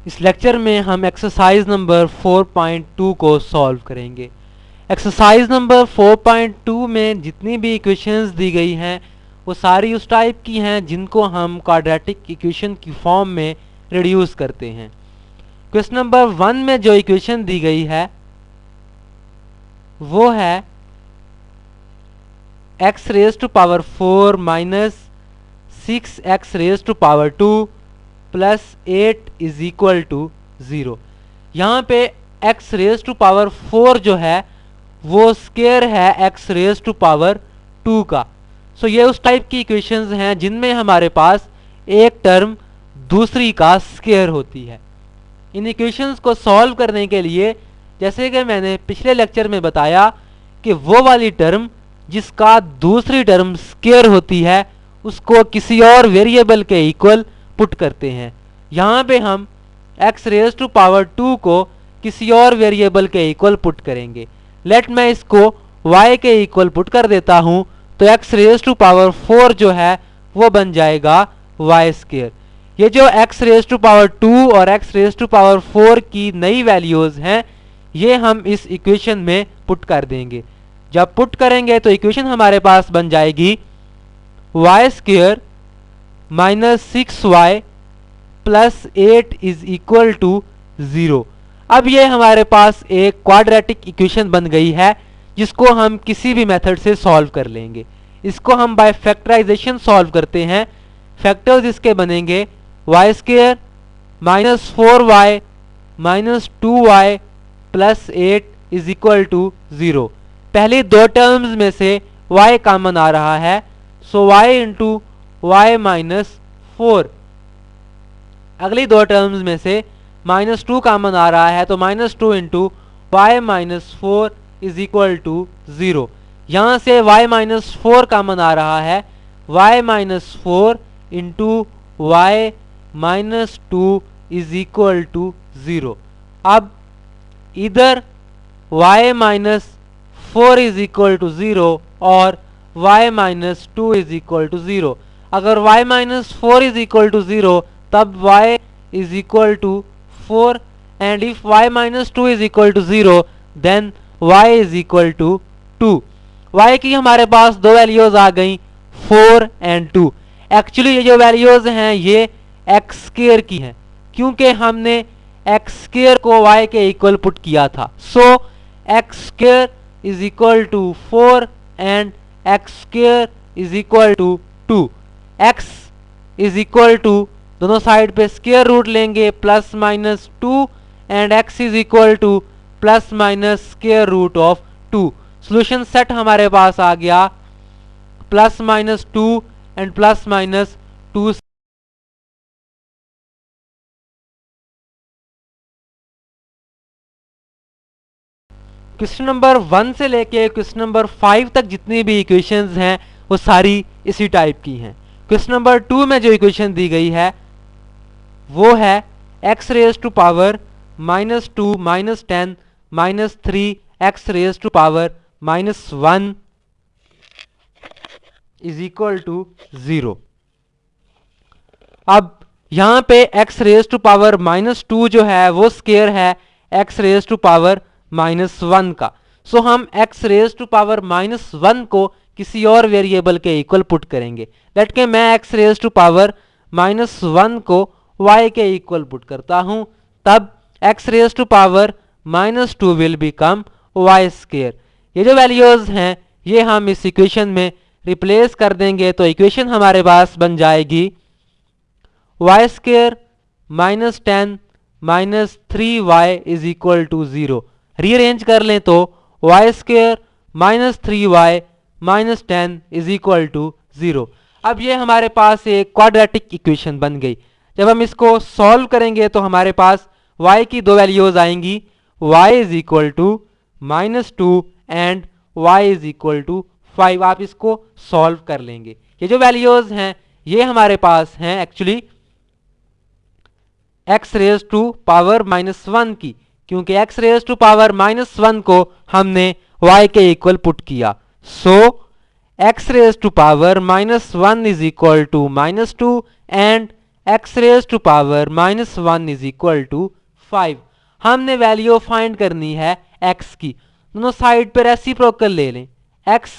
इस लेक्चर में हम एक्सरसाइज नंबर 4.2 को सॉल्व करेंगे। एक्सरसाइज नंबर 4.2 में जितनी भी इक्वेशंस दी गई हैं वो सारी उस टाइप की हैं जिनको हम क्वाड्रेटिक इक्वेशन की फॉर्म में रिड्यूस करते हैं। क्वेश्चन नंबर 1 में जो इक्वेशन दी गई है वो है x raise to power 4 minus 6x raise to power 2 plus 8 is equal to 0। यहाँ पे x रेज टू पावर 4 जो है वो स्केयर है x रेज टू पावर 2 का। सो ये उस टाइप की इक्वेशंस हैं जिनमें हमारे पास एक टर्म दूसरी का स्केयर होती है। इन इक्वेशंस को सॉल्व करने के लिए जैसे कि मैंने पिछले लेक्चर में बताया कि वो वाली टर्म जिसका दूसरी टर्म स्केयर होती है उसको किसी और वेरिएबल के इक्वल पुट करते हैं। यहाँ पे हम x रेज टू पावर 2 को किसी और वेरिएबल के इक्वल पुट करेंगे। लेट मैं इसको y के इक्वल पुट कर देता हूँ तो x रेज टू पावर 4 जो है वो बन जाएगा y स्केयर। ये जो x रेज टू पावर 2 और x रेज टू पावर 4 की नई वैल्यूज हैं ये हम इस इक्वेशन में पुट कर देंगे। जब पुट करेंगे तो इक्वेशन हमारे पास बन जाएगी y square minus 6y plus 8 is equal to 0। अब ये हमारे पास एक क्वाड्रेटिक इक्वेशन बन गई है जिसको हम किसी भी मेथड से सॉल्व कर लेंगे। इसको हम बाय फैक्टराइजेशन सॉल्व करते हैं। फैक्टर्स इसके बनेंगे y square minus 4y minus 2y plus 8 is equal to 0। पहली दो टर्म्स में से y कॉमन आ रहा है सो y इंटू वाई माइनस 4। अगली दो टर्म्स में से -2 कॉमन आ रहा है तो -2 into Y minus 4 is equal to 0। यहाँ से y माइनस 4 कॉमन आ रहा है y minus 4 into Y minus 2 is equal to 0। अब इधर y minus 4 is equal to 0 और y minus 2 is equal to 0। अगर y minus 4 is equal to 0 तब y is equal to 4 and if y minus 2 is equal to 0 then y is equal to 2। y की हमारे पास दो values आ गई 4 and 2। Actually ये जो वैल्यूज हैं ये x स्क्वायर की हैं क्योंकि हमने x स्क्वायर को y के इक्वल पुट किया था। So x square is equal to 4 and x square is equal to 2। x is equal to दोनों साइड पे स्क्वायर रूट लेंगे plus minus 2 and x is equal to plus minus square root of 2। Solution set हमारे पास आ गया plus minus 2 and plus minus 2। Question number 1 से लेके question number 5 तक जितनी भी इक्वेशंस हैं वो सारी इसी टाइप की हैं। क्वेश्चन नंबर 2 में जो इक्वेशन दी गई है वो है x raise to power -2 -10 -3 x raise to power -1 is equal to 0। अब यहाँ पे x रेज टू पावर -2 जो है वो स्केयर है x रेज टू पावर -1 का। सो हम x रेज टू पावर -1 को किसी और वेरिएबल के इक्वल पुट करेंगे। लेट के मैं x रेज टू पावर -1 को y के इक्वल पुट करता हूं तब x raise to power -2 will become y square. ये जो वैल्यूज हैं ये हम इस इक्वेशन में रिप्लेस कर देंगे तो इक्वेशन हमारे पास बन जाएगी y square -10 -3y is equal to 0। Rearrange कर लें तो y square -3y -10 is equal to 0। अब ये हमारे पास एक क्वाड्रेटिक इक्वेशन बन गई। जब हम इसको सॉल्व करेंगे तो हमारे पास y की दो वैल्यूज आएंगी y is equal to -2 and y is equal to 5। आप इसको सॉल्व कर लेंगे। ये जो वैल्यूज हैं ये हमारे पास हैं actually x raise to power -1 की क्योंकि x रेज टू पावर -1 को हमने y के इक्वल पुट किया। So x raise to power -1 is equal to -2 and x raise to power -1 is equal to 5। हमने वैल्यू फाइंड करनी है एक्स की। दोनों साइड पर रेसिप्रोकल ले लें, x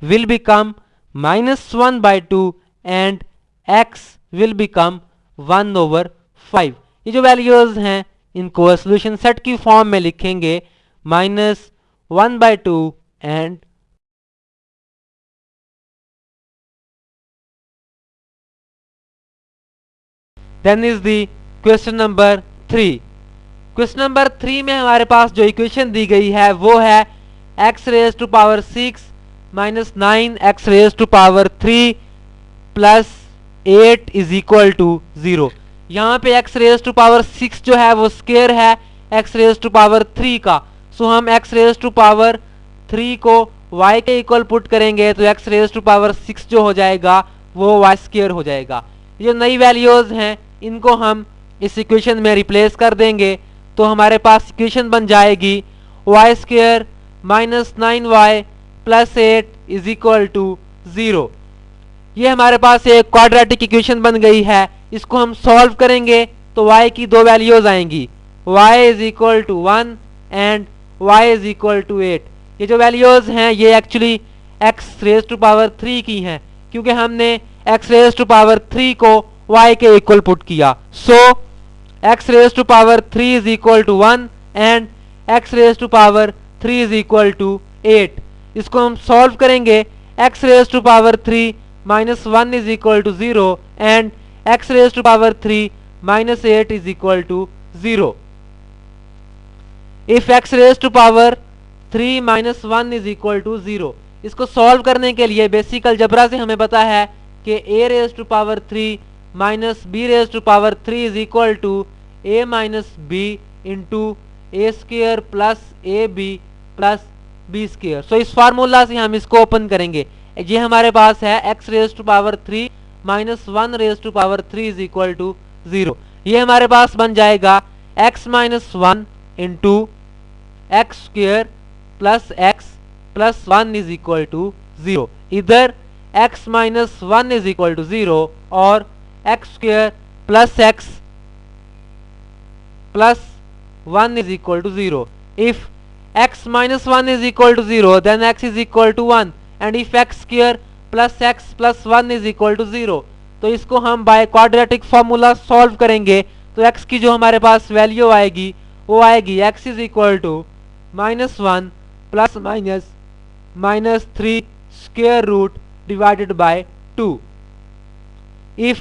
will become -1/2 and x will become 1/5। ये जो वैल्यूज हैं इनको सोल्यूशन सेट की फॉर्म में लिखेंगे, -1/2 and then is the question number 3। Question number 3 में हमारे पास जो इक्वेशन दी गई है वो है x raise to power 6 -9 x raise to power 3 plus 8 is equal to 0। यहाँ पे एक्स रेज टू पावर 6 जो है वो स्केयर है एक्स रेज टू पावर 3 का। सो हम एक्स रेज टू पावर 3 को y के इक्वल पुट करेंगे तो एक्स रेज टू पावर 6 जो हो जाएगा वो y स्केयर हो जाएगा। ये जो नई वैल्यूज हैं इनको हम इस इक्वेशन में रिप्लेस कर देंगे तो हमारे पास इक्वेशन बन जाएगी y square -9y plus 8 is equal to 0। ये हमारे पास एक क्वाड्रेटिक इक्वेशन बन गई है। इसको हम सॉल्व करेंगे तो y की दो वैल्यूज आएंगी, y is equal to 1 and y is equal to 8। ये जो वैल्यूज हैं ये actually x raise to power 3 की हैं क्योंकि हमने x रेज टू पावर 3 को y के इक्वल पुट किया। So x raise to power 3 is equal to 1 and x raise to power 3 is equal to 8। इसको हम सॉल्व करेंगे, x raise to power 3 -1 is equal to 0 and x raise to power 3 -8 is equal to 0। If x raise to power 3 -1 is equal to 0, इसको solve करने के लिए basic algebra से हमें पता है कि a raise to power 3 minus b raise to power 3 is equal to a minus b into a square plus a b plus b square. So इस फार्मूला से हम इसको ओपन करेंगे। ये हमारे पास है x raise to power 3 -1 raise to power 3 is equal to 0। ये हमारे पास बन जाएगा x minus 1 into x square plus x plus 1 is equal to 0। इधर x minus 1 is equal to 0 और x square plus x plus 1 is equal to 0. If x minus 1 is equal to 0, then x is equal to 1, and if x square plus x plus 1 is equal to 0, तो इसको हम bye quadratic formula solve करेंगे तो x की जो हमारे पास value आएगी वो आएगी x is equal to -1 plus minus 3 square root divided by 2। If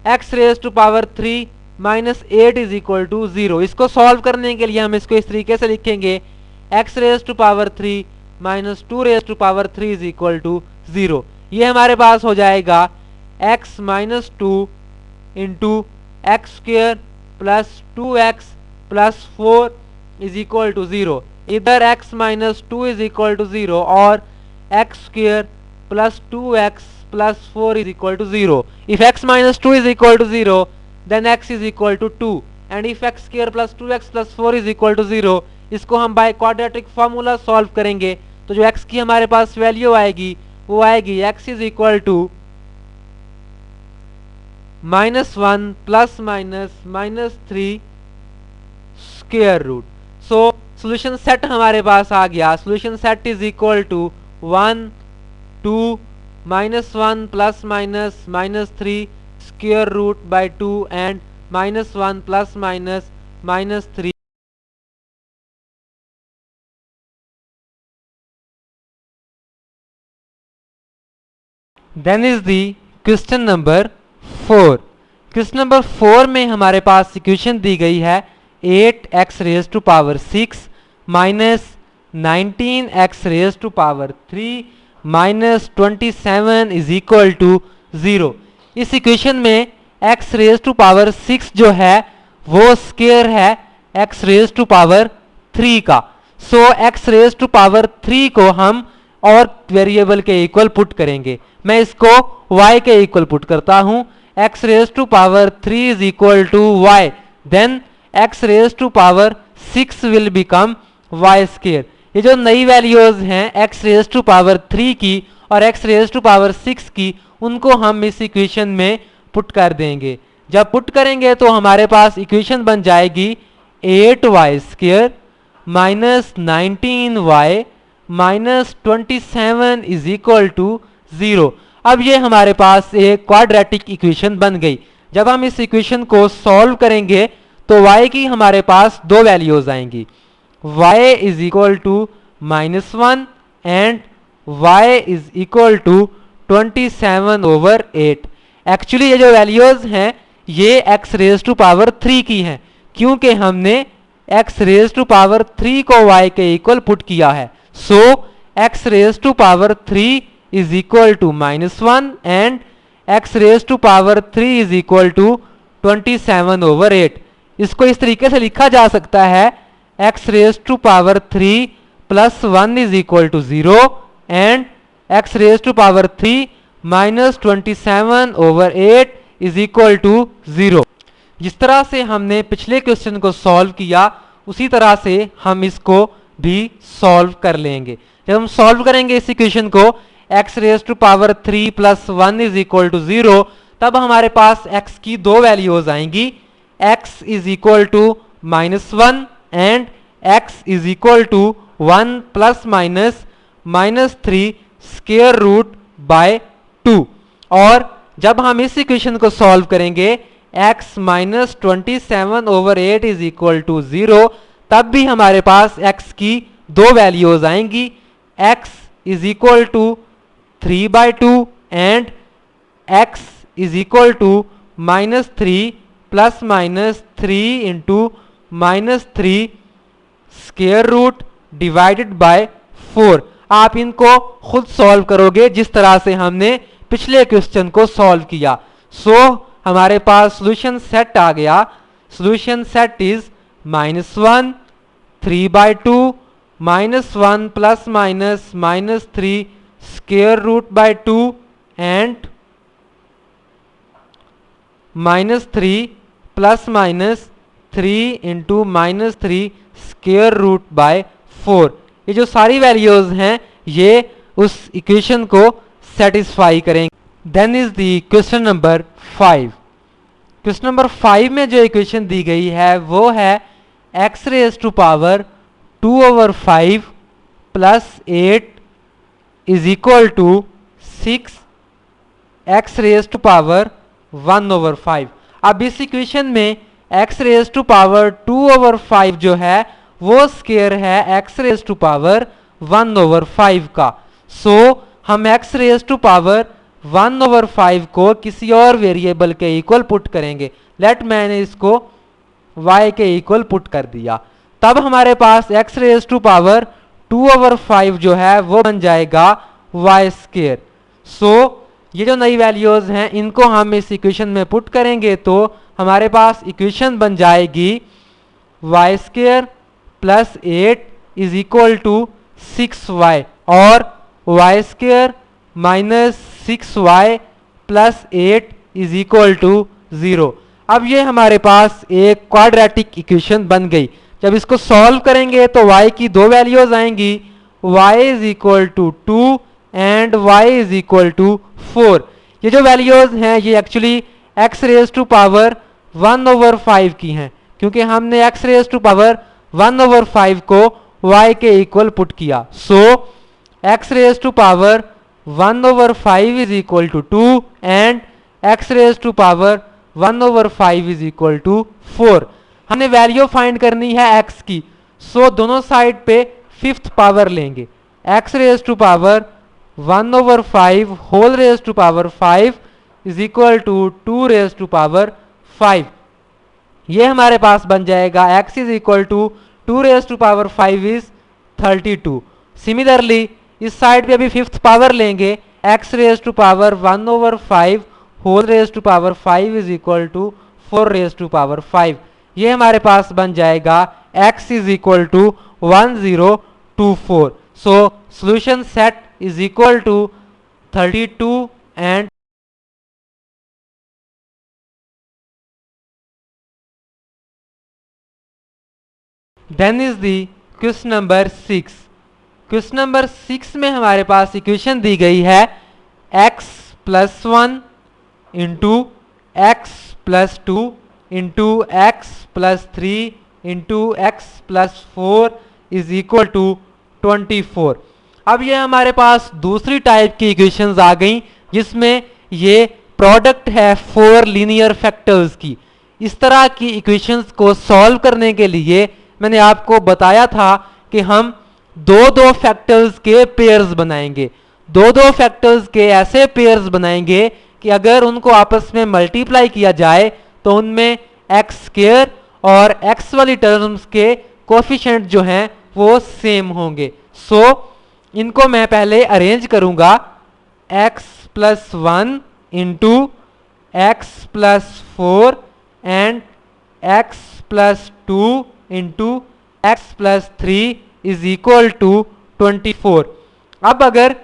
x raise to power 3 -8 is equal to 0, इसको सॉल्व करने के लिए हम इसको इस तरीके से लिखेंगे x raise to power 3 -2 raise to power 3 is equal to 0। ये हमारे पास हो जाएगा x minus 2 into x square plus 2x plus 4 is equal to 0। इधर x minus 2 is equal to 0 और x square plus 2x plus 4 is equal to 0। If x minus 2 is equal to 0, then x is equal to 2, and if x square plus 2x plus 4 is equal to 0, इसको हम by quadratic formula solve करेंगे तो जो x की हमारे पास value आएगी वो आएगी x is equal to -1 plus minus 3 square root. So solution set हमारे पास आ गया। Solution set is equal to 1 2 -1 plus minus 3 square root by 2 and -1 plus minus 3। Then is the question number 4। Question number 4 में हमारे पास equation दी गई है 8x raise to power 6 minus 19x raise to power 3 minus 27 is equal to 0। इस equation में x raise to power 6 जो है वो स्क्वायर है x रेज टू पावर 3 का। सो x रेज टू पावर 3 को हम और वेरिएबल के इक्वल पुट करेंगे। मैं इसको y के इक्वल पुट करता हूं, x raise to power 3 is equal to y, then x raise to power 6 will become y square. ये जो नई वैल्यूज हैं x रेज टू पावर 3 की और x रेज टू पावर 6 की, उनको हम इस इक्वेशन में पुट कर देंगे। जब पुट करेंगे तो हमारे पास इक्वेशन बन जाएगी 8y square minus 19y minus 27 is equal to 0। अब ये हमारे पास एक क्वाड्रेटिक इक्वेशन बन गई। जब हम इस इक्वेशन को सॉल्व करेंगे तो y की हमारे पास दो वैल्यूज आएंगी, y is equal to -1 and y is equal to 27/8। Actually ये जो वैल्यूज हैं ये x रेज टू पावर 3 की हैं, क्योंकि हमने x रेज टू पावर 3 को y के इक्वल पुट किया है। So x raise to power 3 is equal to -1 and x raise to power 3 is equal to 27/8। इसको इस तरीके से लिखा जा सकता है x raise to power 3 plus 1 is equal to 0 and x raise to power 3 minus 27/8 is equal to 0। जिस तरह से हमने पिछले क्वेश्चन को सॉल्व किया उसी तरह से हम इसको भी सॉल्व कर लेंगे। जब हम सॉल्व करेंगे इस इक्वेशन को x raise to power 3 plus 1 is equal to 0, तब हमारे पास x की दो वैल्यूज आएंगी, x is equal to -1 and x is equal to 1 plus minus 3 square root by 2। और जब हम इस इक्वेशन को सॉल्व करेंगे x minus 27/8 is equal to 0, तब भी हमारे पास x की दो वैल्यूज आएंगी, x is equal to 3/2 and x is equal to -3 plus -3 into -3 square root divided by 4। आप इनको खुद सॉल्व करोगे जिस तरह से हमने पिछले क्वेश्चन को सॉल्व किया। सो हमारे पास सॉल्यूशन सेट आ गया। Solution set is -1 3/2 -1 plus -3 square root by 2 and -3 plus -3 into -3 square root by 4। ये जो सारी वैल्यूज हैं ये उस इक्वेशन को सेटिस्फाई करेंगे। Then is the question number 5। Question number 5 में जो इक्वेशन दी गई है वो है x raise to power 2/5 plus 8 is equal to 6 x raise to power 1/5। अब इस इक्वेशन में x रेज टू पावर 2/5 जो है वो स्क्वायर है x रेज टू पावर 1/5 का। सो हम x रेज टू पावर 1/5 को किसी और वेरिएबल के इक्वल पुट करेंगे। लेट मैंने इसको y के इक्वल पुट कर दिया, तब हमारे पास x रेज टू पावर 2/5 जो है वो बन जाएगा y स्क्वायर। सो ये जो नई वैल्यूज हैं इनको हम इस इक्वेशन में पुट करेंगे तो हमारे पास इक्वेशन बन जाएगी y square plus 8 is equal to 6y और y square minus 6y plus 8 is equal to 0। अब ये हमारे पास एक क्वाड्रेटिक इक्वेशन बन गई। जब इसको सॉल्व करेंगे तो y की दो वैल्यूज आएंगी, y is equal to 2 and y is equal to 4। ये जो वैल्यूज हैं ये actually x raise to power 1/5 की हैं, क्योंकि हमने x रेज टू पावर 1/5 को y के इक्वल पुट किया। So x raise to power 1/5 is equal to 2 and x raise to power 1/5 is equal to 4। हमने वैल्यू फाइंड करनी है x की। सो दोनों साइड पे 5th पावर लेंगे, x raise to power 1/5 whole raise to power 5 is equal to 2 raise to power 5। ये हमारे पास बन जाएगा x is equal to 2 raise to power 5 is 32। Similarly इस साइड पे अभी 5th पावर लेंगे, x raise to power 1/5 whole raise to power 5 is equal to 4 raise to power 5। ये हमारे पास बन जाएगा x is equal to 1024। So solution set is equal to 32 and then is the question number 6। Question number 6 में हमारे पास equation दी गई है x plus 1 into x plus 2 into x plus 3 into x plus 4 is equal to 24। अब ये हमारे पास दूसरी टाइप की इक्वेशंस आ गई जिसमें ये प्रोडक्ट है 4 लीनियर फैक्टर्स की। इस तरह की इक्वेशंस को सॉल्व करने के लिए मैंने आपको बताया था कि हम दो दो फैक्टर्स के पेयर्स बनाएंगे। दो दो फैक्टर्स के ऐसे पेयर्स बनाएंगे कि अगर उनको आपस में मल्टीप्लाई किया जाए तो उनमें एक्स स्क्वायर और एक्स वाली टर्म्स के कोफिशिएंट जो हैं वो सेम होंगे। सो इनको मैं पहले अरेंज करूंगा, x plus 1 into x plus 4 and x plus 2 into x plus 3 is equal to 24। अब अगर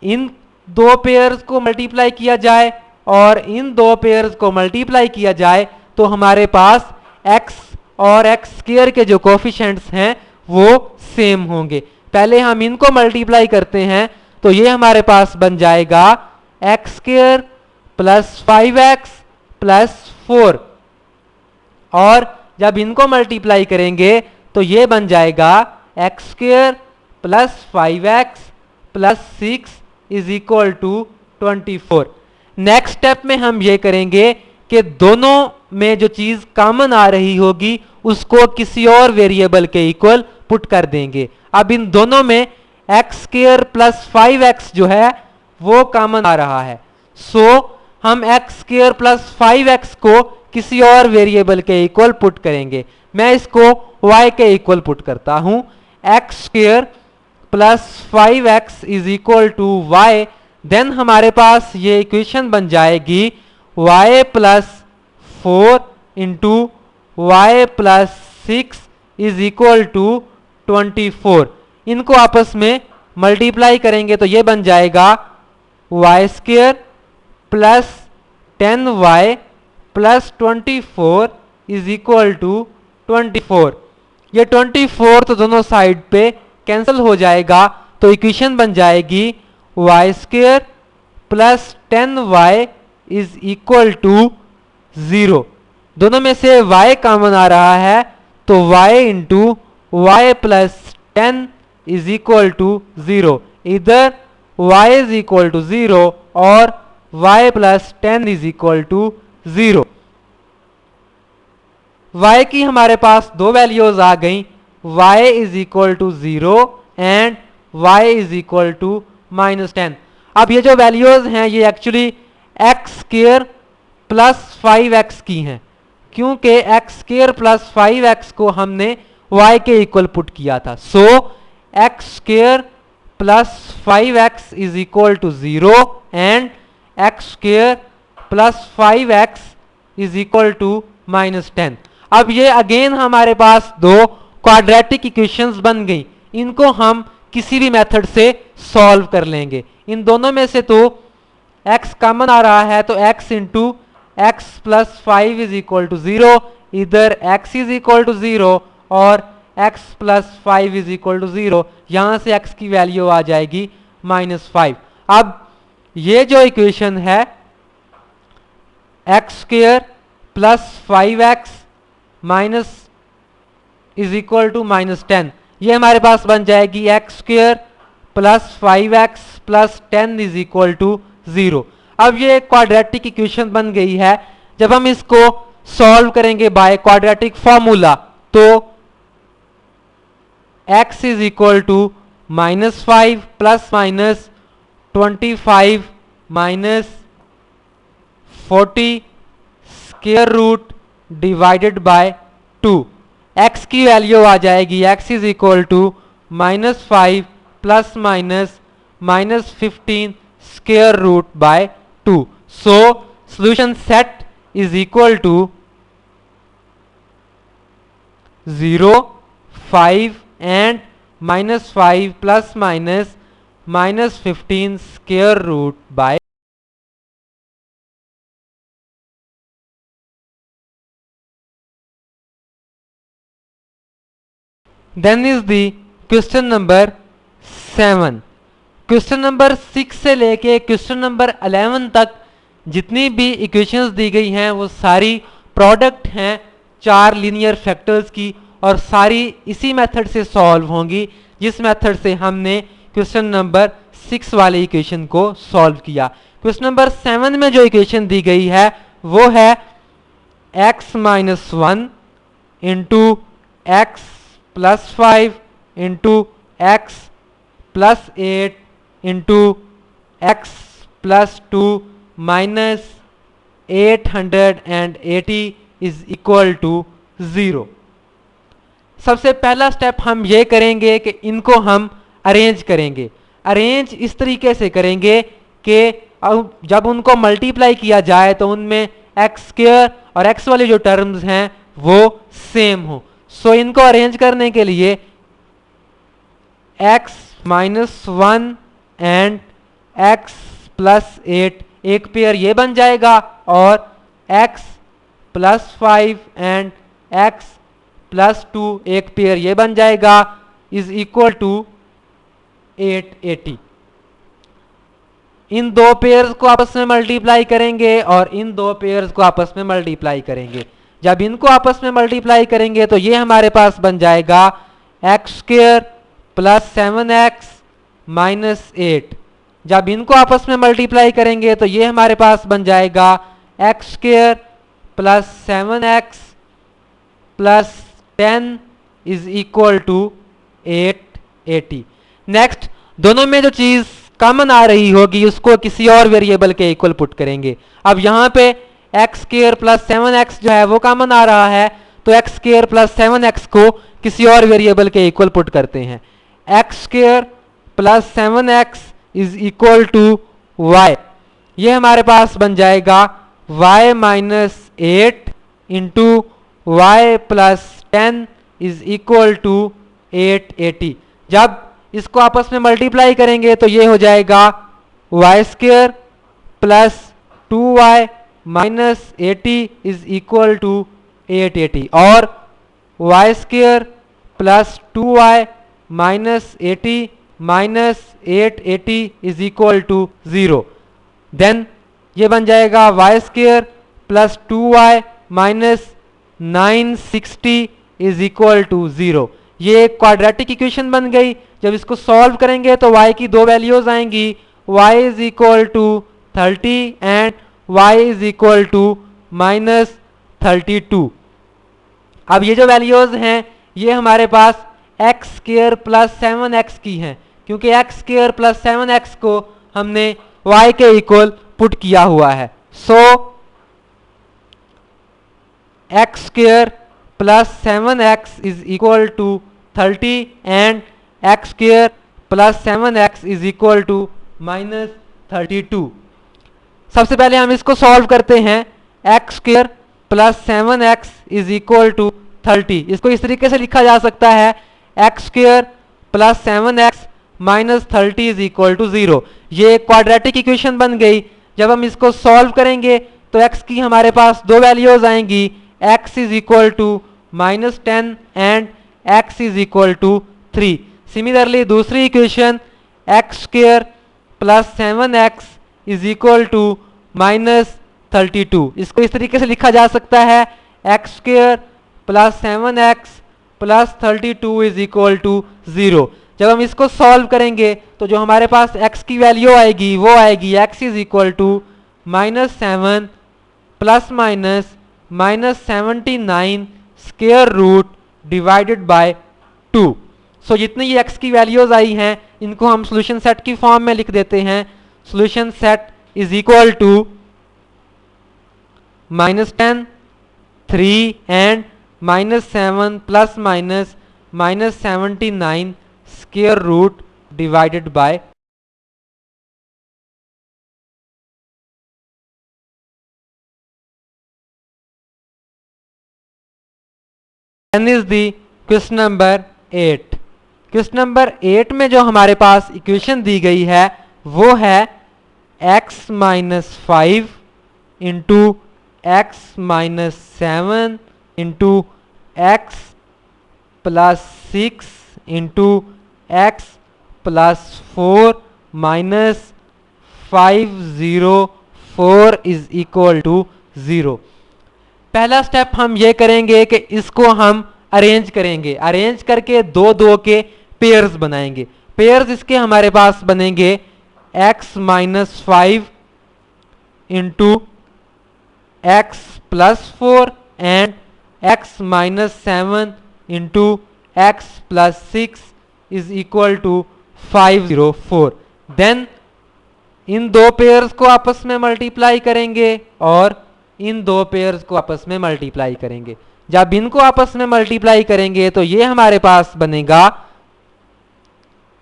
इन दो पेयर्स को मल्टीप्लाई किया जाए और इन दो पेयर्स को मल्टीप्लाई किया जाए तो हमारे पास x और x स्क्वायर के जो कोफिशिएंट्स हैं वो सेम होंगे। पहले हम इनको मल्टीप्लाई करते हैं तो ये हमारे पास बन जाएगा x square plus 5x plus 4, और जब इनको मल्टीप्लाई करेंगे तो ये बन जाएगा x square plus 5x plus 6 is equal to 24। Next step में हम ये करेंगे कि दोनों में जो चीज कॉमन आ रही होगी उसको किसी और वेरिएबल के इक्वल पुट कर देंगे। अब इन दोनों में एक्स स्क्वायर प्लस 5x जो है वो कॉमन आ रहा है, सो हम एक्स स्क्वायर प्लस 5x को किसी और वेरिएबल के इक्वल पुट करेंगे। मैं इसको y के इक्वल पुट करता हूं, x square plus 5x is equal to y। Then हमारे पास ये इक्वेशन बन जाएगी y plus 4 into y plus 6 is equal to 24। इनको आपस में मल्टीप्लाई करेंगे तो ये बन जाएगा y square plus 10y plus 24 is equal to 24। ये 24 तो दोनों साइड पे कैंसिल हो जाएगा तो इक्वेशन बन जाएगी y square plus 10y is equal to 0। दोनों में से y कॉमन आ रहा है तो y into y plus 10 is equal to 0। इधर y इज इक्वल टू 0 और y plus 10 is equal to 0। y की हमारे पास दो वैल्यूज आ गई, y is equal to 0 and y is equal to -10। अब ये जो वैल्यूज हैं ये actually x square plus 5x की हैं, क्योंकि एक्स स्क्वायर प्लस 5x को हमने y के इक्वल पुट किया था। So x square plus 5x is equal to 0 and x square plus 5x is equal to -10। अब ये अगेन हमारे पास दो क्वाड्रेटिक इक्वेशंस बन गई, इनको हम किसी भी मेथड से सॉल्व कर लेंगे। इन दोनों में से तो x कॉमन आ रहा है तो x into x plus 5 is equal to 0, इधर x इज इक्वल टू 0 और x plus 5 is equal to 0, यहां से x की वैल्यू आ जाएगी -5। अब ये जो इक्वेशन है x square plus 5x minus is equal to -10, ये हमारे पास बन जाएगी x square plus 5x plus 10 is equal to 0। अब ये क्वाड्रेटिक इक्वेशन बन गई है। जब हम इसको सॉल्व करेंगे बाय क्वाड्रेटिक फॉर्मूला तो x is equal to -5 plus minus 25 minus 40 square root divided by 2। x की वैल्यू आ जाएगी x is equal to -5 plus minus -15 square root by 2। So solution set is equal to 0, 5 and -5 plus minus -15 square root by. Then is the question number 7। Question number 6 से लेके question number 11 तक जितनी भी equations दी गई हैं वो सारी product हैं चार लीनियर फैक्टर्स की, और सारी इसी मेथड से सॉल्व होंगी जिस मेथड से हमने क्वेश्चन नंबर 6 वाले इक्वेशन को सॉल्व किया। क्वेश्चन नंबर 7 में जो इक्वेशन दी गई है वो है x minus 1 into x plus 5 into x plus 8 into x plus 2 minus 880 is equal to 0। सबसे पहला स्टेप हम ये करेंगे कि इनको हम अरेंज करेंगे। अरेंज इस तरीके से करेंगे कि जब उनको मल्टीप्लाई किया जाए तो उनमें एक्स स्क्वायर और एक्स वाली जो टर्म्स हैं वो सेम हो। सो इनको अरेंज करने के लिए x minus 1 and x plus 8 एक पेयर ये बन जाएगा, और x plus 5 and x plus 2 एक पेयर ये बन जाएगा, इज इक्वल टू 880। इन दो पेयर्स को आपस में मल्टीप्लाई करेंगे और इन दो पेयर्स को आपस में मल्टीप्लाई करेंगे। जब इनको आपस में मल्टीप्लाई करेंगे तो ये हमारे पास बन जाएगा x square plus 7x minus 8। जब इनको आपस में मल्टीप्लाई करेंगे तो ये हमारे पास बन जाएगा x square plus 7x plus 10 is equal to 880। Next, दोनों में जो चीज कॉमन आ रही होगी उसको किसी और वेरिएबल के इक्वल पुट करेंगे। अब यहाँ पे एक्स स्क्वायर प्लस 7x जो है वो कॉमन आ रहा है, तो एक्स स्क्वायर प्लस 7x को किसी और वेरिएबल के इक्वल पुट करते हैं। X square plus 7x is equal to y। ये हमारे पास बन जाएगा y minus 8 into y plus 10 is equal to 880। जब इसको आपस में मल्टीप्लाई करेंगे तो ये हो जाएगा y square plus 2y minus 80 is equal to 880, और y square plus 2y minus 80 minus 880 is equal to 0। Then ये बन जाएगा y square plus 2y minus 960 is equal to 0। ये एक क्वाड्रेटिक इक्वेशन बन गई। जब इसको सॉल्व करेंगे तो y की दो वैल्यूज आएंगी, y is equal to 30 and y is equal to minus 32। अब ये जो वैल्यूज हैं ये हमारे पास एक्स स्क्वायर प्लस 7x की हैं, क्योंकि एक्स स्क्वायर प्लस 7x को हमने y के इक्वल पुट किया हुआ है। So x square plus 7x is equal to 30 and x square plus 7x is equal to minus 32। सबसे पहले हम इसको सॉल्व करते हैं। X square plus 7x is equal to 30। इसको इस तरीके से लिखा जा सकता है x square plus 7x minus 30 is equal to 0। ये एक क्वाड्रेटिक इक्वेशन बन गई। जब हम इसको सॉल्व करेंगे तो x की हमारे पास दो वैल्यूज आएंगी, x is equal to minus 10 and x is equal to 3। Similarly दूसरी equation x square plus 7x is equal to minus 32। इसको इस तरीके से लिखा जा सकता है x square plus 7x plus 32 is equal to 0। जब हम इसको सॉल्व करेंगे तो जो हमारे पास x की वैल्यू आएगी वो आएगी x is equal to minus 7 plus minus minus 79 square root divided by 2। So जितनी ये x की वैल्यूज आई हैं इनको हम सॉल्यूशन सेट की फॉर्म में लिख देते हैं। Solution set is equal to minus 10 3 and minus 7 plus minus minus 79 square root divided by 10 is the question number 8। Question number 8 में जो हमारे पास इक्वेशन दी गई है वो है x minus 5 into x minus 7 into x plus 6 into x plus 4 minus 505 4 is equal to 0। पहला स्टेप हम ये करेंगे कि इसको हम अरेंज करेंगे, अरेंज करके दो दो के पेयर्स बनाएंगे। पेयर्स इसके हमारे पास बनेंगे x minus 5 into x plus 4 and x minus 7 into x plus 6 is equal to 504। Then इन दो पेयर्स को आपस में मल्टीप्लाई करेंगे और इन दो पेयर्स को आपस में मल्टीप्लाई करेंगे। जब इनको आपस में मल्टीप्लाई करेंगे तो ये हमारे पास बनेगा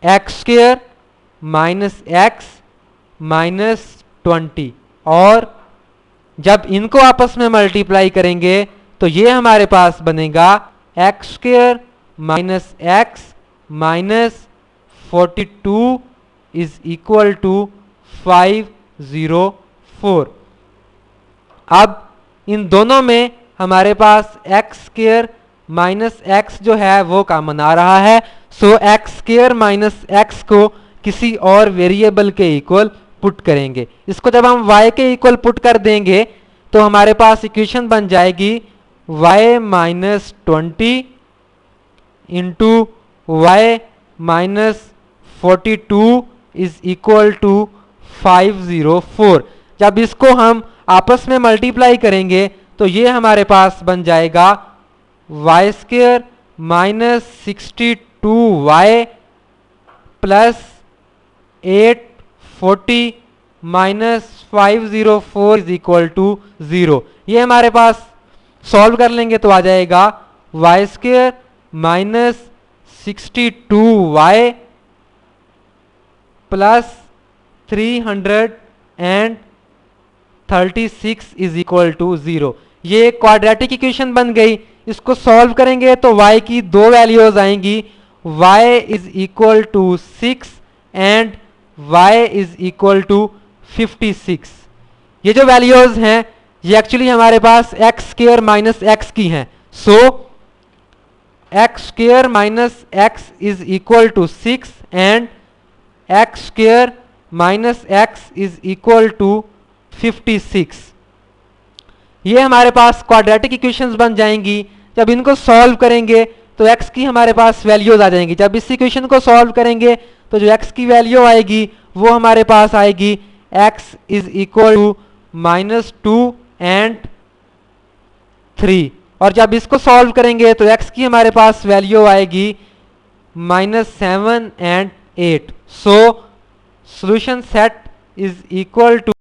x square minus x minus 20, और जब इनको आपस में मल्टीप्लाई करेंगे तो ये हमारे पास बनेगा x square minus x minus 42 is equal to 504। अब इन दोनों में हमारे पास एक्स स्क्वायर माइनस एक्स जो है वो कॉमन आ रहा है, so x square minus x को किसी और वेरिएबल के इक्वल पुट करेंगे। इसको जब हम y के इक्वल पुट कर देंगे तो हमारे पास इक्वेशन बन जाएगी y minus 20 into Y minus 42 is equal to 504। जब इसको हम आपस में मल्टीप्लाई करेंगे तो ये हमारे पास बन जाएगा y square minus 62y plus 840 minus 504 is equal to 0। ये हमारे पास सॉल्व कर लेंगे तो आ जाएगा y square minus 62y plus 336 is equal to 0। ये क्वाड्रेटिक इक्वेशन बन गई। इसको सॉल्व करेंगे तो y की दो वैल्यूज आएंगी, y is equal to 6 and y is equal to 56। ये जो वैल्यूज हैं ये एक्चुअली हमारे पास एक्स स्क्वायर माइनस एक्स की हैं, so x square minus x is equal to 6 and x square minus x is equal to 56। ये हमारे पास क्वाड्रेटिक इक्वेशंस बन जाएंगी। जब इनको सॉल्व करेंगे तो x की हमारे पास वैल्यूज आ जाएंगी। जब इस इक्वेशन को सॉल्व करेंगे तो जो x की वैल्यू आएगी वो हमारे पास आएगी x is equal to -2 and 3, और जब इसको सॉल्व करेंगे तो x की हमारे पास वैल्यू आएगी -7 and 8। So solution set is equal to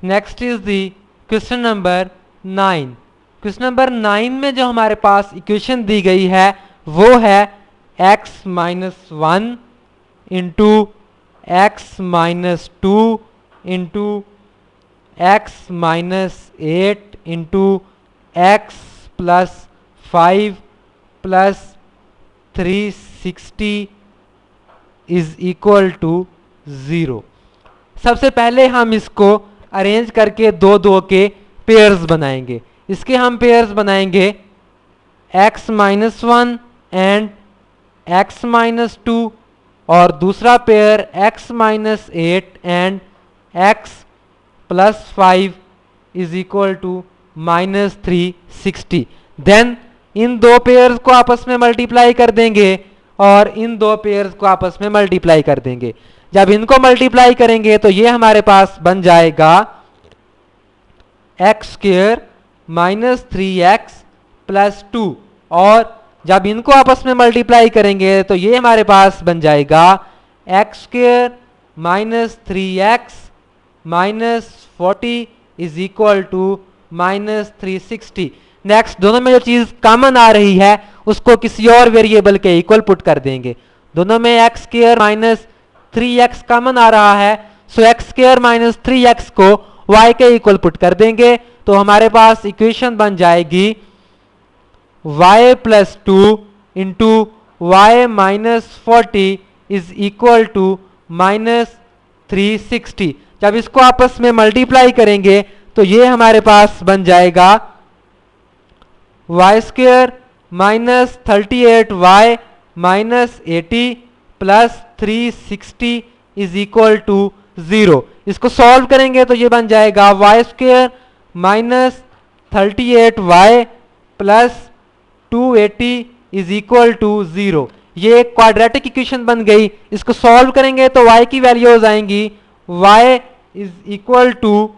next is the question number 9। Question number 9 में जो हमारे पास इक्वेशन दी गई है वो है x minus 1 into x minus 2 into x minus 8 into x plus 5 plus 360 is equal to 0। सबसे पहले हम इसको अरेंज करके दो दो के पेयर्स बनाएंगे। इसके हम पेयर्स बनाएंगे x minus 1 and x minus 2, और दूसरा pair x minus 8 and x plus 5 is equal to -360। Then इन दो पेयर्स को आपस में मल्टीप्लाई कर देंगे और इन दो पेयर्स को आपस में मल्टीप्लाई कर देंगे। जब इनको मल्टीप्लाई करेंगे तो ये हमारे पास बन जाएगा x square minus 3x plus 2, और जब इनको आपस में मल्टीप्लाई करेंगे तो ये हमारे पास बन जाएगा x square minus 3x minus 40 is equal to -360। Next दोनों में जो चीज कॉमन आ रही है उसको किसी और वेरिएबल के इक्वल पुट कर देंगे। दोनों में x square minus 3x common आ रहा है, so x square minus 3x को y के इक्वल पुट कर देंगे तो हमारे पास इक्वेशन बन जाएगी y plus 2 into Y minus 40 is equal to -360। जब इसको आपस में मल्टीप्लाई करेंगे तो ये हमारे पास बन जाएगा y square minus 38y minus 80 plus 360 is equal to 0। इसको सॉल्व करेंगे तो ये बन जाएगा y square minus 38y plus 280 is equal to 0। ये एक क्वाड्रेटिक इक्वेशन बन गई। इसको सॉल्व करेंगे तो y की वैल्यूज आएंगी y is equal to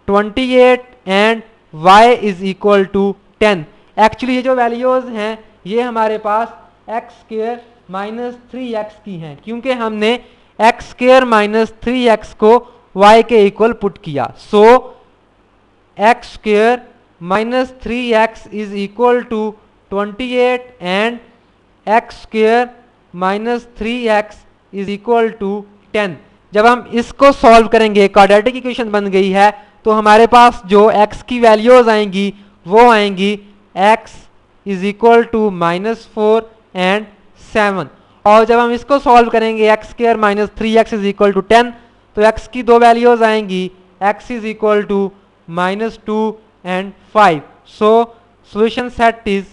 28 and y is equal to 10। Actually ये जो वैल्यूज हैं ये हमारे पास एक्स स्क्वेयर माइनस 3x की हैं, क्योंकि हमने एक्स स्क्वेयर माइनस 3x को y के इक्वल पुट किया। So x square minus 3x is equal to 28 and x square minus 3x is equal to 10। जब हम इसको सॉल्व करेंगे, क्वाड्रेटिक इक्वेशन बन गई है, तो हमारे पास जो x की वैल्यूज आएंगी वो आएंगी x is equal to -4 and 7। और जब हम इसको सॉल्व करेंगे x square minus 3x is equal to 10, तो x की दो वैल्यूज आएंगी x is equal to -2 and 5। So solution set is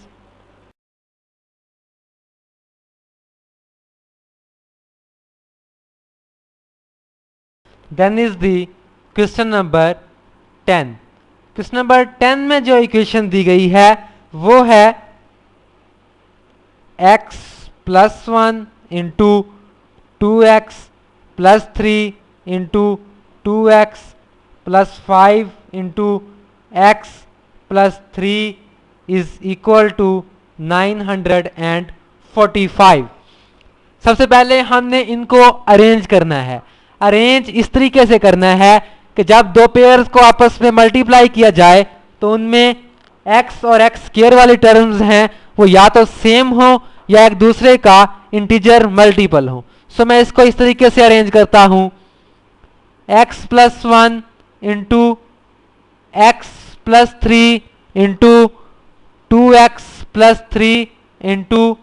then is the question number 10। क्वेश्चन नंबर 10 में जो इक्वेशन दी गई है वो है x plus 1 into 2x plus 3 into 2x plus 5 into x plus 3 is equal to 945। सबसे पहले हमने इनको अरेंज करना है। अरेंज इस तरीके से करना है कि जब दो पेयर्स को आपस में मल्टीप्लाई किया जाए तो उनमें x और x स्क्वायर वाली टर्म्स हैं वो या तो सेम हो या एक दूसरे का इंटीजर मल्टीपल हो। सो मैं इसको इस तरीके से अरेंज करता हूं, x plus 1 into x plus 3 into 2x plus 3 into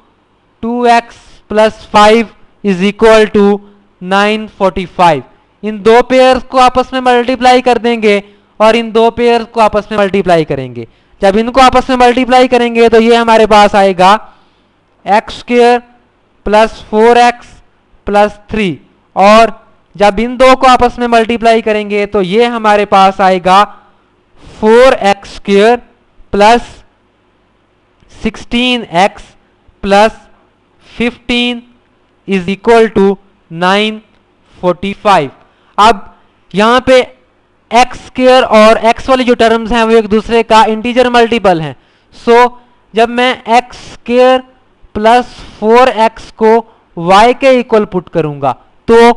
2x plus 5 is equal to 945। इन दो पेयर्स को आपस में मल्टीप्लाई कर देंगे और इन दो पेयर्स को आपस में मल्टीप्लाई करेंगे। जब इनको आपस में मल्टीप्लाई करेंगे तो ये हमारे पास आएगा x square plus 4x plus 3, और जब इन दो को आपस में मल्टीप्लाई करेंगे तो ये हमारे पास आएगा 4x स्क्वायर plus 16x plus 15 is equal to 945। अब यहां पे एक्स स्क्वायर और एक्स वाली जो टर्म्स हैं वो एक दूसरे का इंटीजर मल्टीपल हैं। सो जब मैं एक्स स्क्वायर प्लस 4x को y के इक्वल पुट करूंगा तो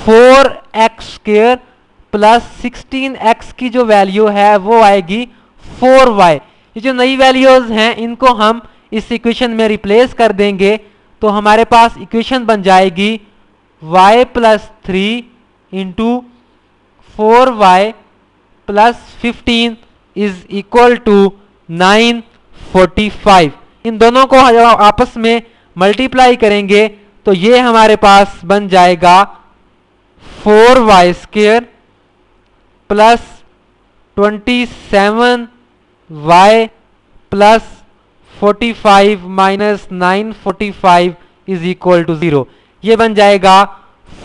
4x स्क्वायर प्लस 16x की जो वैल्यू है वो आएगी 4y। ये जो नई वैल्यूज हैं इनको हम इस इक्वेशन में रिप्लेस कर देंगे तो हमारे पास इक्वेशन बन जाएगी y plus 3 into 4y plus 15 is equal to 945। इन दोनों को आपस में मल्टीप्लाई करेंगे तो ये हमारे पास बन जाएगा 4y square plus 27y plus 45 minus 945 is equal to 0। ये बन जाएगा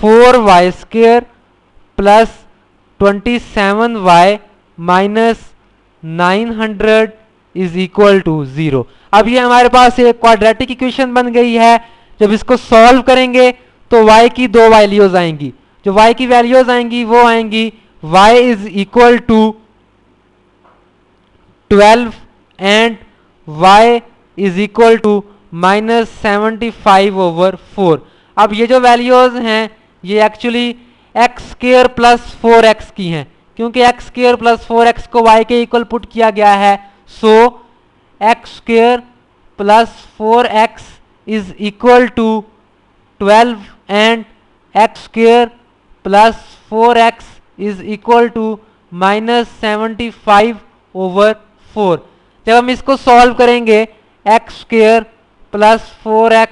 4y square plus 27y minus 900 is equal to 0। अब ये हमारे पास एक क्वाड्रेटिक इक्वेशन बन गई है। जब इसको सॉल्व करेंगे तो y की दो वैल्यूज आएंगी। जो y की वैल्यूज आएंगी वो आएंगी y is equal to 12 and y is equal to -75/4। अब ये जो वैल्यूज हैं ये actually x square plus 4x की हैं, क्योंकि एक्स स्क्वायर प्लस 4x को y के इक्वल पुट किया गया है। So x square plus 4x is equal to 12 and x square plus 4x is equal to -75/4। जब हम इसको सॉल्व करेंगे x square plus 4x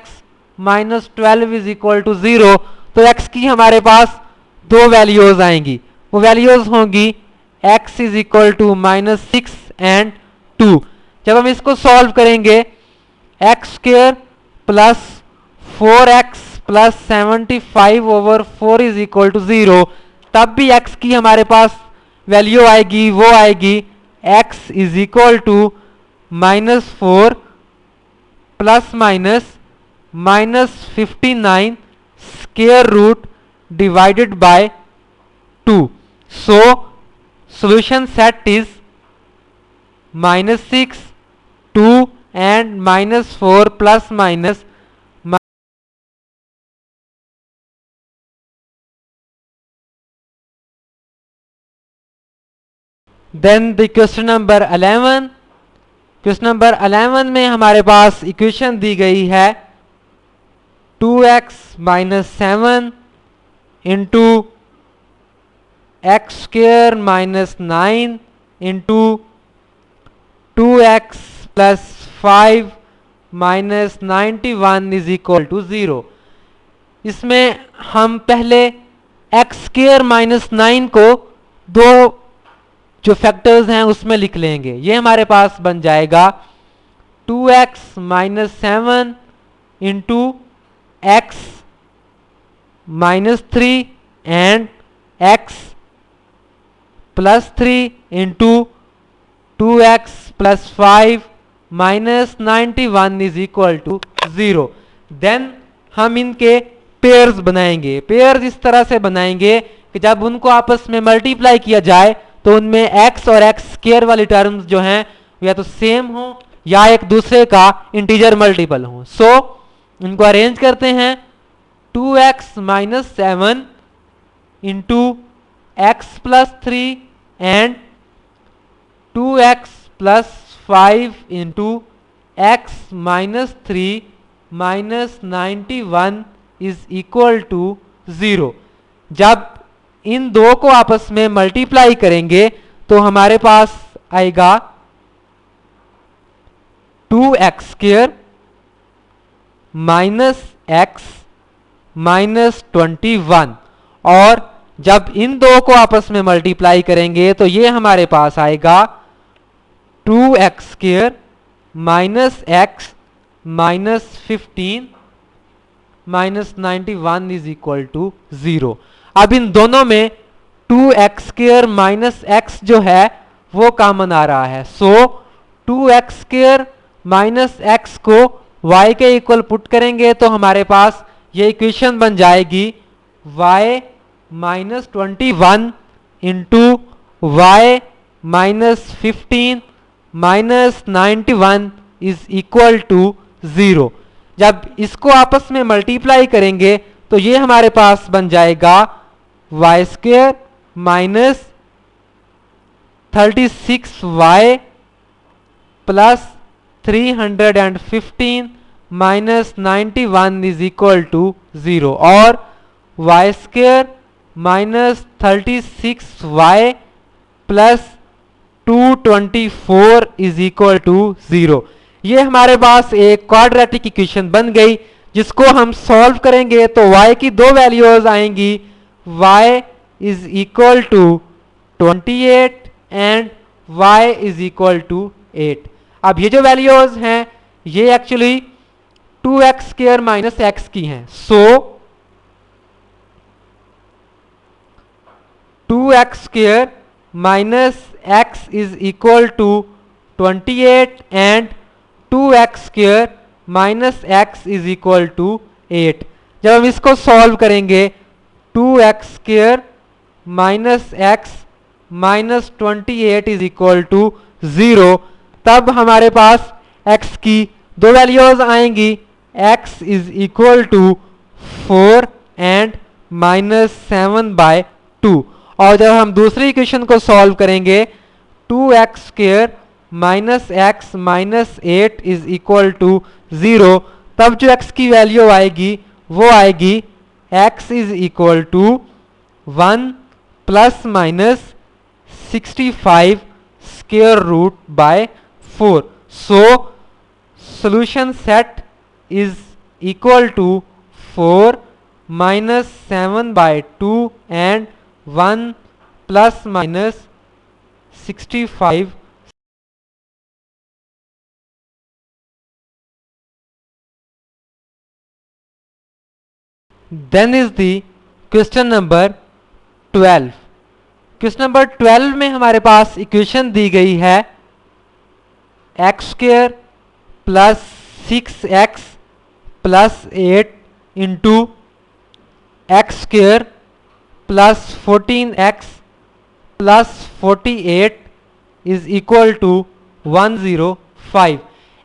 minus 12 is equal to 0, तो x की हमारे पास दो वैल्यूज आएंगी। वो वैल्यूज होंगी x is equal to -6 and 2। जब हम इसको सॉल्व करेंगे x square plus 4x plus 75/4 is equal to 0, तब भी x की हमारे पास वैल्यू आएगी, वो आएगी x is equal to -4 plus -59 square root divided by 2. So solution set is -6, 2 and -4 plus minus. Then the question number 11. Question number 11 में हमारे पास इक्वेशन दी गई है 2x - 7 इंटू एक्स स्क्र -9 into 2x plus 5 -91 is equal to 0. इसमें हम पहले एक्स स्क्र -9 को दो जो फैक्टर्स हैं उसमें लिख लेंगे. ये हमारे पास बन जाएगा 2x - 7 into x -3 and x +3 into 2x plus 5 -91 is equal to 0. Then हम इनके पेयर्स बनाएंगे. पेयर्स इस तरह से बनाएंगे कि जब उनको आपस में मल्टीप्लाई किया जाए तो उनमें x और x स्क्वायर वाली टर्म्स जो हैं या तो सेम हो या एक दूसरे का इंटीजर मल्टीपल हो. सो इनको अरेंज करते हैं. 2x - 7 into x plus 3 and 2x plus 5 into x -3 -91 is equal to 0. जब इन दो को आपस में मल्टीप्लाई करेंगे तो हमारे पास आएगा 2x² -x -21, और जब इन दो को आपस में मल्टीप्लाई करेंगे तो ये हमारे पास आएगा 2x² -x -15 -91 is equal to 0. अब इन दोनों में 2x² -x जो है वो कॉमन आ रहा है. सो 2x² -x को y के इक्वल पुट करेंगे तो हमारे पास ये इक्वेशन बन जाएगी y -21 into y -15 -91 is equal to 0. जब इसको आपस में मल्टीप्लाई करेंगे तो ये हमारे पास बन जाएगा y² -36y plus 315 -91 is equal to 0, और y² -36y plus 224 is equal to 0. ये हमारे पास एक क्वाड्रेटिक इक्वेशन बन गई जिसको हम सॉल्व करेंगे तो y की दो वैल्यूज आएंगी. y is equal to 28 and y is equal to 8. अब ये जो वैल्यूज हैं ये एक्चुअली 2x² -x की हैं. So 2x² -x is equal to 28 and 2x² -x is equal to 8. जब हम इसको सॉल्व करेंगे 2x² -x -28 is equal to 0, तब हमारे पास x की दो वैल्यूज आएंगी. x is equal to 4 and -7/2. और जब हम दूसरी इक्वेशन को सॉल्व करेंगे 2x² -x -8 is equal to 0, तब जो x की वैल्यू आएगी वो आएगी x is equal to 1 ± 65 square root by 4. So solution set is equal to 4 - 7/2 and 1 ± 65 then is the question number 12। Question number 12 में हमारे पास इक्वेशन दी गई है x square plus 6x plus 8 into x square plus 14x plus 48 is equal to 105।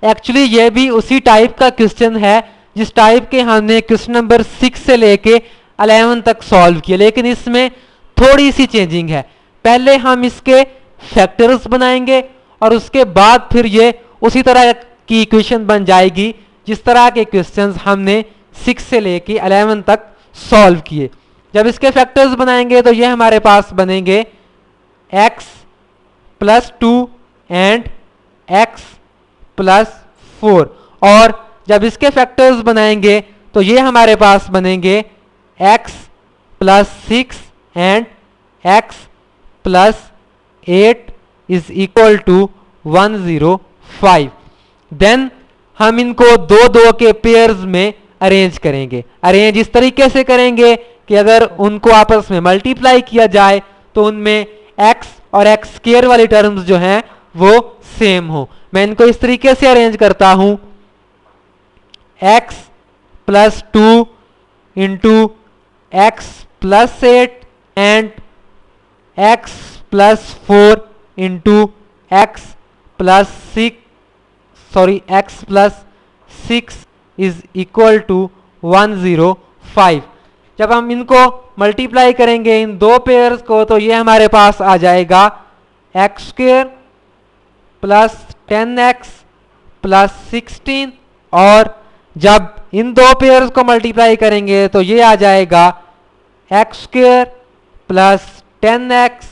Actually ये भी उसी type का क्वेश्चन है जिस टाइप के हमने क्वेश्चन नंबर 6 से लेके 11 तक सॉल्व किया, लेकिन इसमें थोड़ी सी चेंजिंग है। पहले हम इसके फैक्टर्स बनाएंगे और उसके बाद फिर ये उसी तरह की इक्वेशन बन जाएगी जिस तरह के क्वेश्चंस हमने 6 से लेके 11 तक सॉल्व किए। जब इसके फैक्टर्स बनाएंगे तो ये हमारे पास बनेंगे x plus 2 and x plus 4, और जब इसके फैक्टर्स बनाएंगे तो ये हमारे पास बनेंगे x plus 6 and x plus 8 is equal to 105। Then हम इनको दो दो के पेयर्स में अरेंज करेंगे। अरेंज इस तरीके से करेंगे कि अगर उनको आपस में मल्टीप्लाई किया जाए तो उनमें x और x स्क्वायर वाली टर्म्स जो हैं वो सेम हो। मैं इनको इस तरीके से अरेंज करता हूं, x plus 2 into x plus 8 and x plus 4 into x plus 6 is equal to 105। जब हम इनको मल्टीप्लाई करेंगे इन दो पेयर्स को तो ये हमारे पास आ जाएगा x square plus 10x plus 16, और जब इन दो पेयर्स को मल्टीप्लाई करेंगे तो ये आ जाएगा x square plus 10x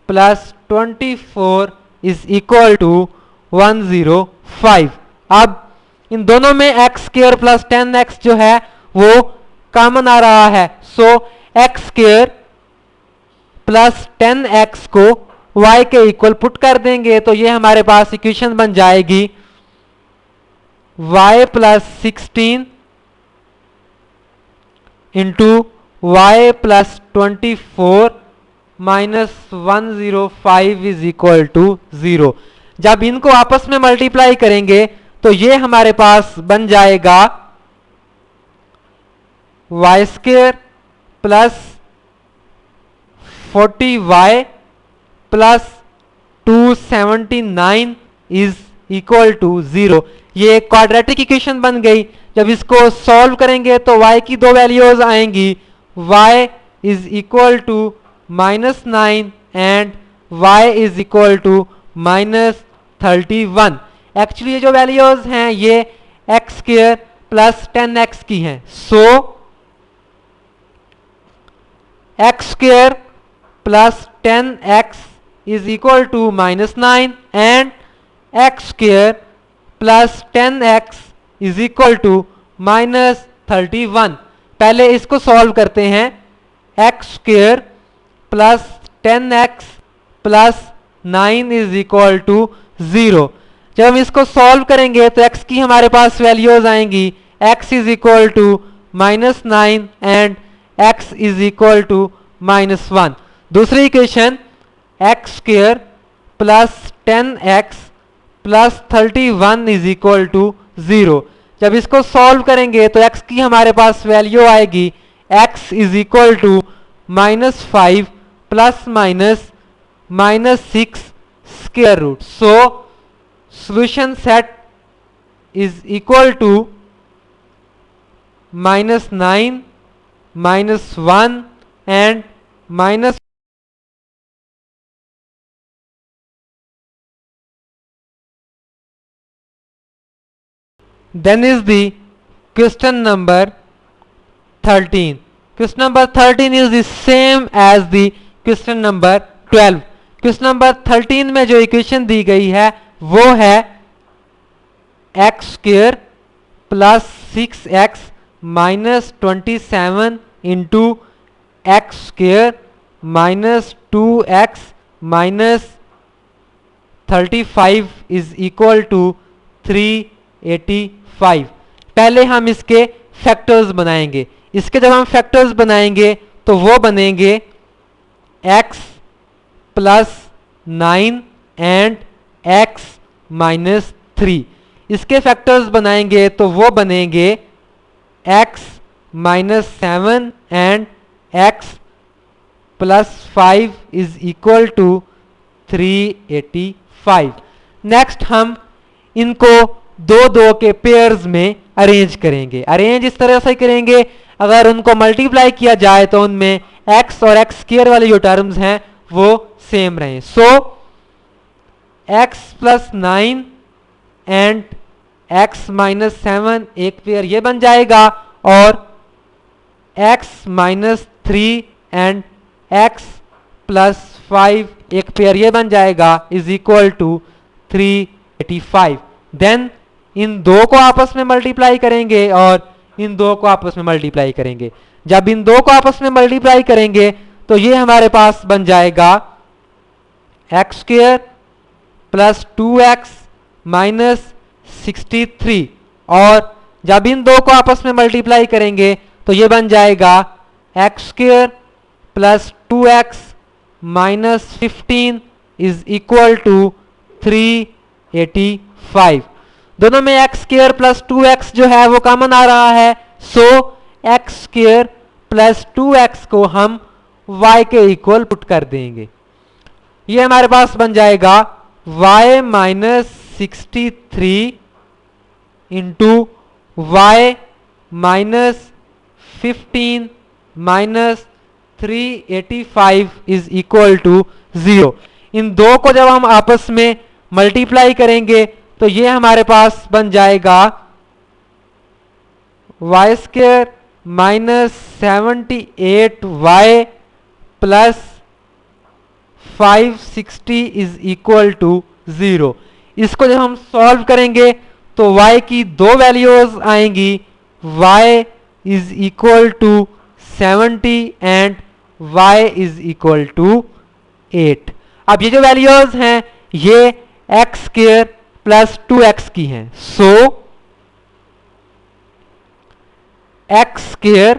plus 24 is equal to 105। अब इन दोनों में एक्स स्क्वेयर प्लस 10x जो है वो कॉमन आ रहा है, so x square plus 10x को y के इक्वल पुट कर देंगे तो ये हमारे पास इक्वेशन बन जाएगी y plus 16 into y plus 24 minus 105 is equal to 0। जब इनको आपस में मल्टीप्लाई करेंगे तो ये हमारे पास बन जाएगा y square plus 40y plus 279 is equal to 0। ये क्वाड्रेटिक इक्वेशन बन गई। जब इसको सॉल्व करेंगे तो y की दो वैल्यूज आएंगी, y is equal to -9 and y is equal to -31। Actually ये जो वैल्यूज हैं ये एक्स स्क्वेयर प्लस 10x की हैं, so x square plus 10x is equal to -9 and x square plus 10x is equal to -31। पहले इसको solve करते हैं। X square plus 10x plus 9 is equal to 0। जब हम इसको सॉल्व करेंगे तो x की हमारे पास वैल्यूज आएंगी, x is equal to -9 and x is equal to -1। दूसरी equation x square plus 10x plus 31 is equal to 0। जब इसको सॉल्व करेंगे तो x की हमारे पास वैल्यू आएगी, x is equal to -5 plus minus -6 square root. So solution set is equal to -9 -1 and minus then is the question number 13. Question number 13 is the same as the question number 12. Question number 13 में जो equation दी गई है वो है x square plus 6x minus 27 into x square minus 2x minus 35 is equal to 385। पहले हम इसके फैक्टर्स बनाएंगे। इसके जब हम फैक्टर्स बनाएंगे तो वो बनेंगे x plus 9 and x minus 3। इसके फैक्टर्स बनाएंगे तो वो बनेंगे x minus 7 and x plus 5 is equal to 385। Next हम इनको दो दो के पेयर्स में अरेंज करेंगे। अरेंज इस तरह से करेंगे, अगर उनको मल्टीप्लाई किया जाए तो उनमें x और x स्क्वायर वाले जो टर्म्स हैं वो सेम रहें। सो x plus 9 and x minus 7 एक पेयर ये बन जाएगा, और x minus 3 and x plus 5 एक पेयर ये बन जाएगा, इज इक्वल टू 385। देन इन दो को आपस में मल्टीप्लाई करेंगे और इन दो को आपस में मल्टीप्लाई करेंगे। जब इन दो को आपस में मल्टीप्लाई करेंगे तो ये हमारे पास बन जाएगा x square plus 2x minus 63, और जब इन दो को आपस में मल्टीप्लाई करेंगे तो ये बन जाएगा x square plus 2x minus 15 is equal to 385। दोनों में एक्स स्क्वायर प्लस 2x जो है वो कॉमन आ रहा है, so x square plus 2x को हम y के इक्वल पुट कर देंगे। ये हमारे पास बन जाएगा y minus 63 into Y minus 15 minus 385 is equal to 0। इन दो को जब हम आपस में मल्टीप्लाई करेंगे तो ये हमारे पास बन जाएगा y square minus 78y plus 560 is equal to 0। इसको जब हम सॉल्व करेंगे तो y की दो वैल्यूज आएंगी, y is equal to 70 and y is equal to 8। अब ये जो वैल्यूज हैं ये एक्स स्क्वायर प्लस 2x की हैं, so x square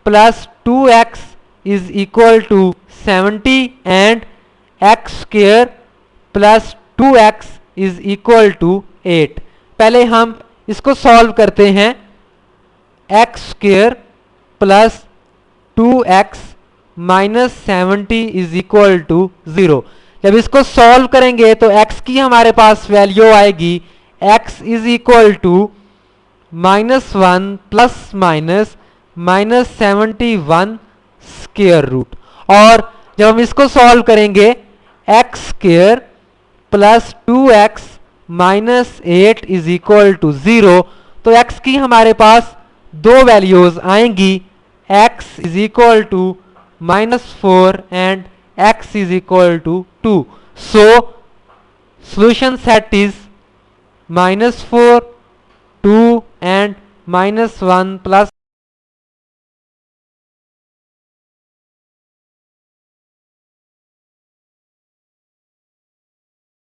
plus 2x is equal to 70 and x square plus 2x is equal to 8। पहले हम इसको सॉल्व करते हैं। X square plus 2x minus 70 is equal to 0। जब इसको सॉल्व करेंगे तो x की हमारे पास वैल्यू आएगी x is equal to -1 plus minus -71 square root, और जब हम इसको सॉल्व करेंगे x square plus 2x minus 8 is equal to 0, तो x की हमारे पास दो वैल्यूज आएंगी, x is equal to -4 and x is equal to 2. So solution set is -4, 2 and -1 plus